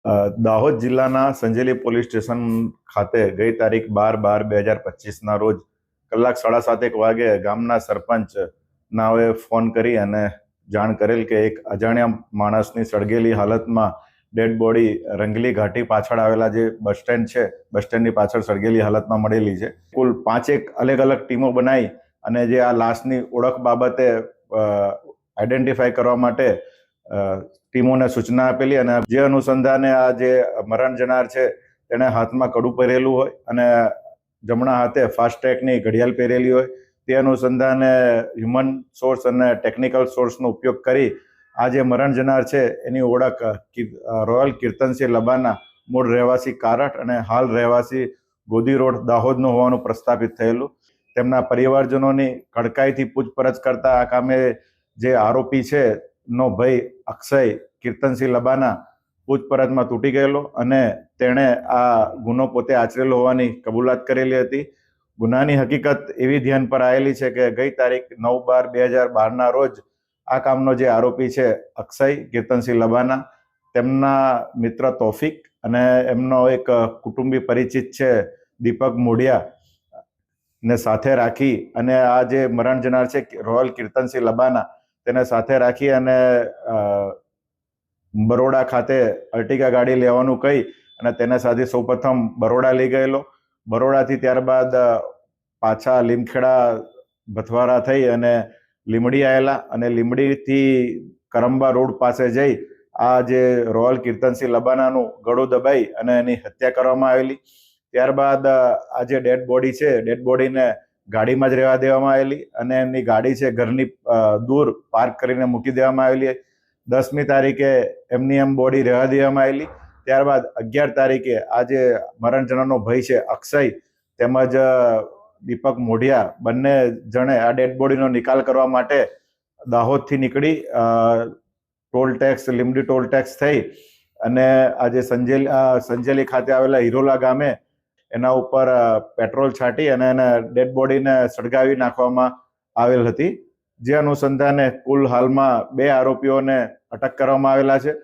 દાહોદ જિલ્લાના Sanjeli police station ખાતે ગઈ તારીખ 12/12/2025ના રોજ કલાક 7:30 વાગે ગામના સરપંચ નાઓએ ફોન કરી અને જાણ કરેલ કે એક અજાણ્યા માણસની સળગેલી હાલતમાં ડેડ બોડી રંગલી ઘાટી પાછળ આવેલા જે બસ સ્ટેન્ડ છે, બસ સ્ટેન્ડની પાછળ સળગેલી હાલતમાં મળેલી છે. કુલ 5 અલગ અલગ ટીમો બનાવી અને જે આ લાશની ઓળખ બાબતે આઈડેન્ટિફાઈ કરવા માટે ટીમોને સૂચના આપેલી અને જે અનુસંધાને આ જે મરણ જનાર છે તેણે હાથમાં કડું પહેરેલું હોય અને જમણા હાથે ફાસ્ટ ટ્રેકની ઘડિયાળ પહેરેલી હોય. તે અનુસંધાને હ્યુમન સોર્સ અને ટેકનિકલ સોર્સનો ઉપયોગ કરી આ જે મરણ જનાર છે એની ઓળખ રોયલ કીર્તનસિંહ લબાના, મૂળ રહેવાસી કારઠ અને હાલ રહેવાસી ગોદી રોડ દાહોદનું હોવાનું પ્રસ્થાપિત થયેલું. તેમના પરિવારજનોની કડકાઈથી પૂછપરછ કરતા આ કામે જે આરોપી છે નો ભાઈ અક્ષય કીર્તનસિંહ લબાના પૂછપરછમાં તૂટી ગયેલો અને તેણે આ ગુનો પોતે આચરેલો હોવાની કબૂલાત કરેલી હતી. ગુનાની હકીકત એવી ધ્યાન પર આવેલી છે કે ગઈ તારીખ 9/12/2012ના રોજ આ કામનો જે આરોપી છે અક્ષય કીર્તનસિંહ લબાના, તેમના મિત્ર તોફિક અને એમનો એક કુટુંબી પરિચિત છે દીપક મોઢિયા ને સાથે રાખી અને આ જે મરણ જનાર છે રોયલ કીર્તનસિંહ લબાના તેને સાથે રાખી અને બરોડા ખાતે અર્ટિગા ગાડી લેવાનું કહી અને તેને સાથે સૌપ્રથમ બરોડા લઈ ગયેલો. બરોડાથી ત્યારબાદ પાછા લીમખેડા ભથવારા થઈ અને લીમડી આવેલા અને લીમડીથી કરંબા રોડ પાસે જઈ આ જે રોયલ કીર્તનસિંહ લબાનાનું ગળું દબાઈ અને એની હત્યા કરવામાં આવેલી. ત્યારબાદ આ જે ડેડ બોડી છે, ડેડ બોડીને ગાડીમાં જ રહેવા દેવામાં આવેલી અને એમની ગાડી છે ઘરની દૂર પાર્ક કરીને મૂકી દેવામાં આવેલી. 10મી તારીખે એમની એમ બોડી રહેવા દેવામાં આવેલી. ત્યારબાદ 11 તારીખે આ જે મરણ જનારનો ભાઈ છે અક્ષય તેમજ દીપક મોઢિયા બંને જણે આ ડેડ બોડીનો નિકાલ કરવા માટે દાહોદથી નીકળી toll tax, Limdi toll tax થઈ અને આ જે સંજેલી ખાતે આવેલા હિરોલા ગામે એના ઉપર પેટ્રોલ છાંટી અને એને ડેડ બોડીને સળગાવી નાખવામાં આવેલ હતી. જે અનુસંધાને કુલ હાલમાં 2 આરોપીઓને અટક કરવામાં આવેલા છે.